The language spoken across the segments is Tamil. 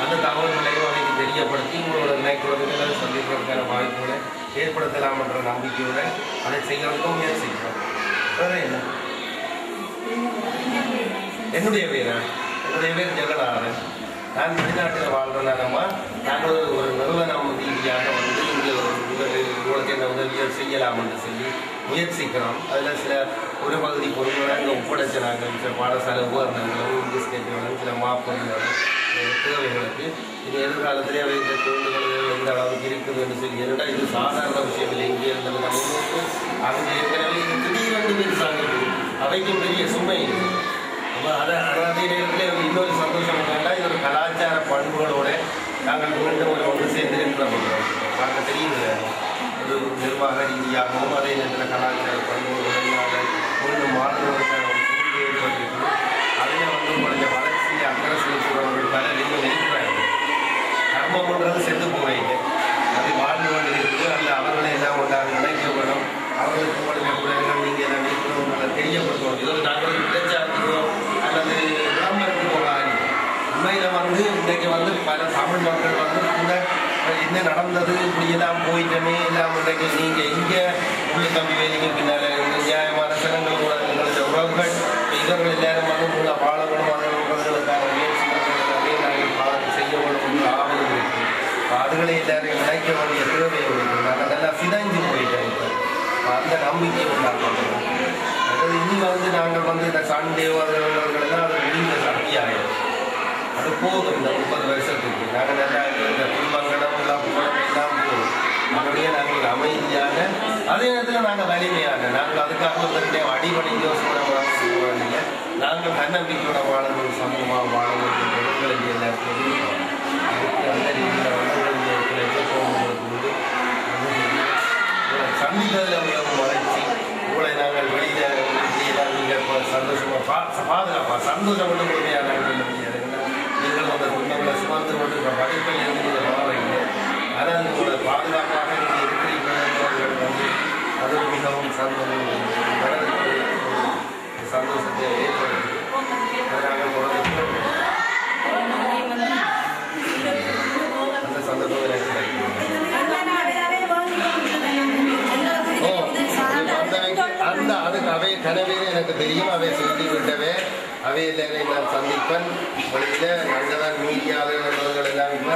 அந்த தகவல்களையும் அவைக்கு தெரியப்படுத்தி உங்களோட நினைக்கிறதுகளை சந்திக்கிறதுக்கான வாய்ப்புகளை ஏற்படுத்தலாம் என்ற நம்பிக்கையுடன் அதை செய்யறதுக்கும் முயற்சிக்கிறோம். வேற என்ன? என்னுடைய பேர் ஜெகநாதன். நான் வெளிநாட்டில் வாழ்றதுனாலமா நாங்கள் ஒரு நிறுவனம் ரீதியாக வந்து இங்கே உங்களுக்கு என்ன உதவிகள் செய்யலாம் என்று சொல்லி முயற்சிக்கிறோம். அதில் சில ஒரு பகுதி பொருட்களை அங்கே ஒப்படைச்ச நாங்கள் சில பாடசாலை உபகரணங்களும் இங்கிலீஷ் கேட்களும் சில மாப்பொருள்களும் தேவைகளுக்கு இது எதிர்காலத்திலே அவை இந்த தூண்டுகள் எந்த அளவுக்கு இருக்குதுன்னு சொல்லி என்னடா இது சாதாரண விஷயம் இல்லை. இங்கே இருந்தது நம்ம அங்கே ஏற்கனவே இது திடீரென்று பெருசாக அவைக்கும் பெரிய சுமை இருக்குது. அதே நேரத்தில் இன்னொரு சந்தோஷம் என்னன்னா இது ஒரு கலாச்சார பண்புகளோட நாங்கள் மீண்டும் ஒன்று சேர்ந்திருக்கிறோம். பார்க்க தெரியுது ஒரு நிர்வாக ரீதியாகவும் அதே நேரத்தில் கலாச்சார பண்புகளோட நாங்கள் மீண்டும் மாணவர்களுக்கான ஒரு சூழ்நிலை ஏற்பட்டிருக்கிறோம். அதில் வந்து கொஞ்சம் வளர்ச்சியை அக்கறை செலுத்துகிறவர்கள் பலர் இன்னும் இருக்கிறாங்க. கர்மம்ன்றது செத்து போவீங்க, அது வாழ்ந்து கொண்டு இருக்குது. அதில் அவர்களை எல்லாம் கொண்டாங்க நினைக்கப்படும். அவர்களுக்கு உங்களுடைய குறைகள் நீங்கள் எல்லாம் இருக்கிறவங்களை தெரியப்படுத்தணும். இது ஒரு நாங்கள் பிரச்சாரத்துக்கோ அல்லது விளம்பரத்துக்கோ ஆகி உண்மையில் வந்து இன்றைக்கு வந்து பல தமிழ் மக்கள் வந்து கூட என்ன நடந்தது இப்படியெல்லாம் போயிட்டமே எல்லாம் இன்றைக்கு நீங்கள் இங்கே உள்ள தம்பி வேலைக்கு பின்னால் நியாயமான சிலங்கள் கூட எங்களுடைய உறவுகள் இவர்கள் எல்லாரும் வந்து உங்களை வாழணும் அவர்களுக்கான முயற்சிகள் எல்லாமே நாங்கள் செய்ய வேணும் ஆவலும் இருக்குது. அதுகளை எல்லாரும் நினைக்க வேண்டிய தேவை இருக்குது. நாங்கள் நல்லா சிதைஞ்சு போயிட்டோம். இப்போ அந்த நம்பிக்கை உண்டாக்கணும். அதாவது இனி வந்து நாங்கள் வந்து இந்த சண்டே அவர்களெல்லாம் அது முடிந்த சக்தியாகிடும். அது போதும். இந்த 30 வருஷத்துக்கு நாங்கள் நல்லா இந்த குடும்பங்களும் எல்லாம் போதும். அப்படியே நாங்கள் அமைதியான அதே நேரத்தில் நாங்கள் வலிமையான நாங்கள் அதுக்காக வந்து அடிப்படை யோசனை வாழ நாங்கள் தன்னம்பிக்கையோட வாழணும், சமூகமாக வாழணும் இடங்களுக்கு எல்லாருக்கும் அதுக்கு அந்த ரீதியில் வந்து போகும்போது சந்தித்ததில் மிகவும் வளர்ச்சி உங்களை நாங்கள் வெளியில் நீங்கள் சந்தோஷமாக பாதுகாப்பாக சந்தோஷம் கொண்டு முழுமையாக சொல்ல முடியாது. நீங்கள் அந்த குடும்பங்களை சுமந்து கொண்டு படிப்பில் இருந்து நீங்கள் மாறீங்க. ஆனால் உங்களை பாதுகாப்பாக நீங்கள் இருக்கிறீர்கள் வந்து அது மிகவும் சந்தோஷத்தை ஏற்படுத்தி நாங்கள் தொடர்ந்து அந்த சந்தர்ப்பங்களை அந்த அதுக்கு அவை கனவே எனக்கு தெரியும். அவை சொல்லி விட்டவே அவையில் நான் சந்திப்பேன். வழியில் நல்லதான் மீடியாவில் எல்லாம் இல்லை.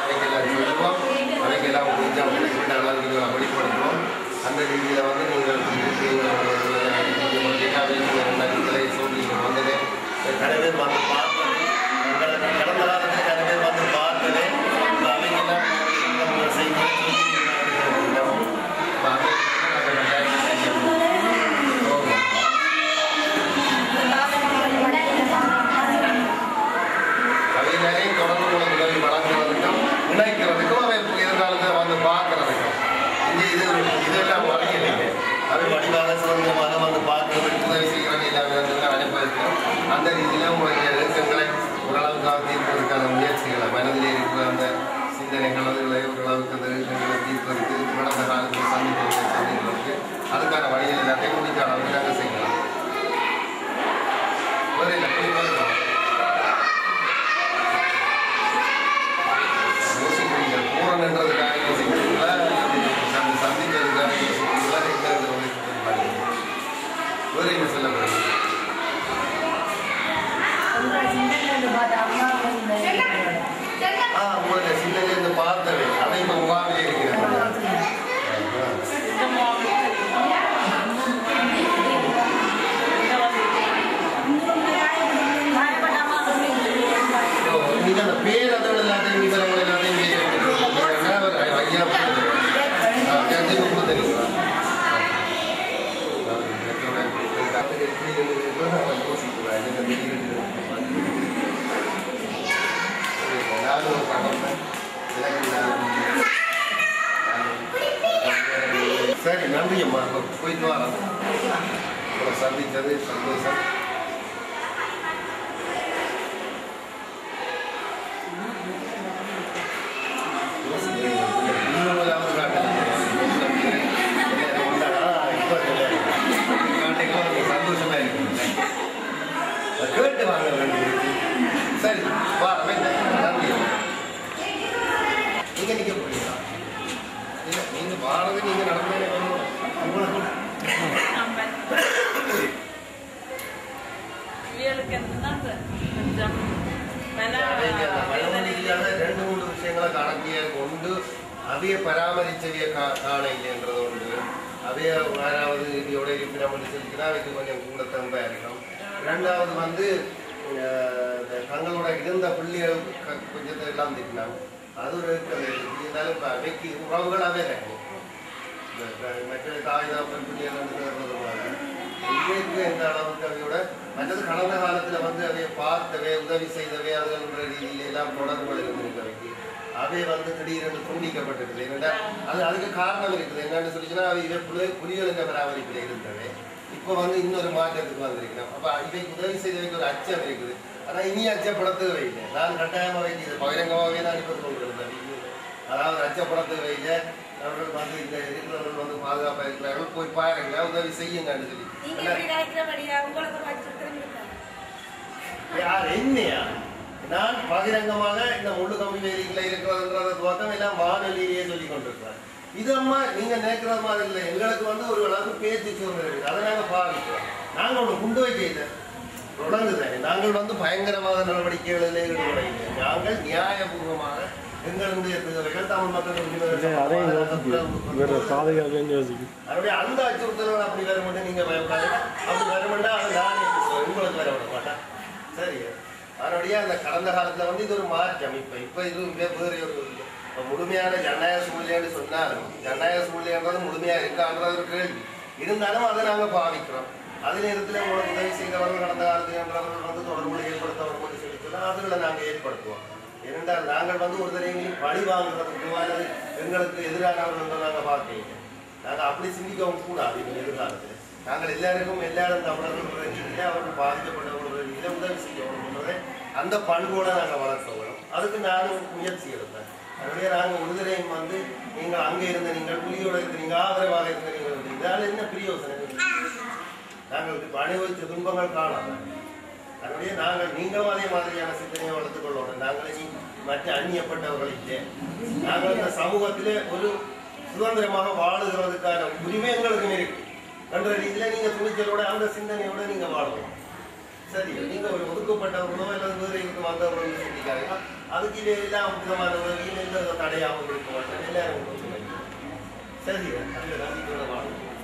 அவைக்கெல்லாம் சொல்லுவோம். அவைக்கெல்லாம் கொஞ்சம் வெளிப்படுத்துவோம். அந்த ரீதியில் வந்து நீங்கள் சொல்லி வந்தது கனவே வந்து பார்த்தது கடந்த காலத்தில் கனவே வந்து பார்த்தது அவைக்கெல்லாம் செய்தி தொடர்ந்து உதவி வழங்குவதற்கும் இணைக்கிறதுக்கும் அவை எதிர்காலத்தில் வந்து பார்க்கறதுக்கும் இங்கே இதெல்லாம் வரையில்லைங்க. அவை வடிவாக சுதந்திரமாக வந்து பார்க்கறதுக்கு உதவி செய்கிறது எல்லாமே வந்து அனுப்பதற்கும் அந்த ரீதியில் உங்களுடைய எழுத்துக்களை ஓரளவுக்காக தீர்ப்பதற்கான முயற்சிகளை மனதில் இருக்கிற அந்த சிந்தனைகள் அதுகளை ஓரளவுக்கு அந்த எழுத்துக்களை தீர்ப்பதற்கு கடந்த காலத்தில் சந்திக்கிறதுக்கு அதுக்கான வழிகள் எல்லாத்தையும் முடிக்க அளவுக்கு நாங்கள் செய்யலாம். வேறு இல்லை பூரணன்றதுக்காக யோசிக்கிறீங்களா சந்திக்கிறதுக்காக யோசிக்கிறீங்களா வேறு என்ன சொல்ல போறீங்க? உங்களுடைய சிந்தனையிலிருந்து பார்த்தவை அதை இப்போ முகாமிலே இருக்கிறாங்க. நீங்க அந்த பேர் அதோட எல்லாத்தையும் விவரங்கள் எல்லாத்தையும் ஐயா தெரியுமா? சரி, நன்றி அம்மா. போயிட்டு வரலாம். சந்தித்தது சந்தோஷம். சந்தோஷமா இருக்கு. கேட்டு வாங்க. சரி, வா. நன்றி. அவைய பராமரிச்சவைய காண இல்லைன்றது ஒன்று. அவைய யாராவது இதோட இருப்பிடம் என்று சொல்லிச்சுன்னா அவைக்கு கொஞ்சம் கூட தம்ப இருக்கும். இரண்டாவது வந்து தங்களோட இருந்த பிள்ளைகள் கொஞ்சத்தை எல்லாம் திட்டினாங்க. அது ஒரு இருந்தாலும் இப்போ அவைக்கு உறவுகளாகவே இருக்கும். மற்ற தாய் தான் பெண் பிள்ளைகள் இன்றைக்கு எந்த அளவுக்கு அவையோட மற்றது கடந்த காலத்தில் வந்து அவையை பார்த்தவே உதவி செய்தவே அதுன்ற ரீதியில எல்லாம் தொடர்புகள் இருந்திருக்கு. அவைக்கு அவை வந்து திடீரென்று துண்டிக்கப்பட்டிருக்குது. என்னென்னா அதுக்கு காரணம் இருக்குது. என்னன்னு சொல்லிச்சுன்னா அவை இவை புலிகளுங்க பராமரிப்பில் இருந்தவை இப்போ வந்து இன்னொரு மாற்றத்துக்கு வந்திருக்கணும். அப்போ இவைக்கு உதவி செய்தவைக்கு ஒரு அச்சம் இருக்குது. ஆனால் இனி அச்சப்படுத்தவே இல்லை. நான் கட்டாயமாக இது பகிரங்கமாகவே தான் இப்போ கொண்டிருந்தேன். அதாவது அச்சப்படுத்தவே இல்லை. அவர்கள் வந்து இந்த இருக்கிறவர்கள் வந்து பாதுகாப்பாக இருக்கிறார்கள், போய் பாருங்க உதவி செய்யுங்கன்னு சொல்லி. யார் என்னையா நான் பகிரங்கமாக இந்த முழு கம்பி வேலைகளில் இருக்கிறதுன்றத துவக்கம் எல்லாம் வானொலியிலேயே சொல்லி கொண்டிருக்கிறேன். இதம்மா நீங்க நினைக்கிற மாதிரி இல்லை. எங்களுக்கு வந்து ஒரு அளவுக்கு பேச்சு சுதந்திரம் இருக்குது. அதை நாங்கள் பாதிக்கிறோம். நாங்கள் ஒன்று குண்டு வைக்க தொடங்குதானே. நாங்கள் வந்து பயங்கரவாத நடவடிக்கைகளில் ஈடுபடவில்லை. நாங்கள் நியாயபூர்வமாக எங்களுடைய தேவைகள் தமிழ் மக்கள் அந்த அச்சுறுத்தல்கள் அப்படி வரும்போது நீங்க பயப்படாது. அப்படி வரும்போது அதை நான் உங்களுக்கு வர விட மாட்டேன். சரி, அதனுடைய அந்த கடந்த காலத்துல வந்து இது ஒரு மாற்றம். இப்ப இது வேறு ஒரு முழுமையான ஜனநாயக சூழ்நிலைன்னு சொன்னாலும் ஜனநாயக சூழ்நிலைன்றது முழுமையா இருக்கான்றது ஒரு கேள்வி இருந்தாலும் அதை நாங்க பாவிக்கிறோம். அதே நேரத்தில் உங்களுக்கு உதவி செய்தவர்கள் கடந்த காலத்தில் என்றவர்கள் வந்து தொடர்புகளை ஏற்படுத்தவர்கள் சொல்லி சொன்னால் அதுகளை நாங்கள் ஏற்படுத்துவோம். ஏனென்றால் நாங்கள் வந்து ஒரு தடவையும் பழி வாங்குறதுக்கு அல்லது எங்களுக்கு எதிரானவர்கள் நாங்கள் பார்க்கிறீங்க. நாங்கள் அப்படி சிந்திக்கவும் கூடாது. இந்த எதிர்காலத்தில் நாங்கள் எல்லாருக்கும் எல்லாரும் தமிழர்கள் ரீதியில் அவர்கள் பாதிக்கப்பட்டவர்கள் இதை உதவி செய்யணும்ன்றதை அந்த பண்போட நாங்கள் வளர்க்க வேணும். அதுக்கு நானும் முயற்சி எடுப்பேன். அதனுடைய நாங்கள் விடுதலையும் வந்து நீங்கள் அங்கே இருந்த நீங்கள் புலியோடு இருக்கிறீங்க, ஆதரவாக இருந்த நீங்கள் இதனால் என்ன பிரயோசனம்? நாங்கள் அனுபவித்த துன்பங்கள் காணாத. அதனுடைய நாங்கள் நீங்களும் அதே மாதிரியான சிந்தனையை வளர்த்துக் கொள்ளணும். நாங்கள் மற்ற அந்நியப்பட்டவர்கள் இல்லை. நாங்கள் இந்த சமூகத்திலே ஒரு சுதந்திரமாக வாழுகிறதுக்கான உரிமை எங்களுக்கும் இருக்கு என்ற ரீதியில நீங்க துணிச்சலோட அந்த சிந்தனையோட நீங்க வாழணும். சரி, நீங்க ஒரு ஒதுக்கப்பட்டவர்களோ அல்லது வேறு இருக்கு வந்தவர்களோ சிந்திக்காதீங்க. அதுக்கு இது எல்லாம் விதமான உதவியும் எந்த தடையாகவும் இருக்க மாட்டேன். எல்லாரும் சரி, அந்த நம்பிக்கையோட வாழணும்.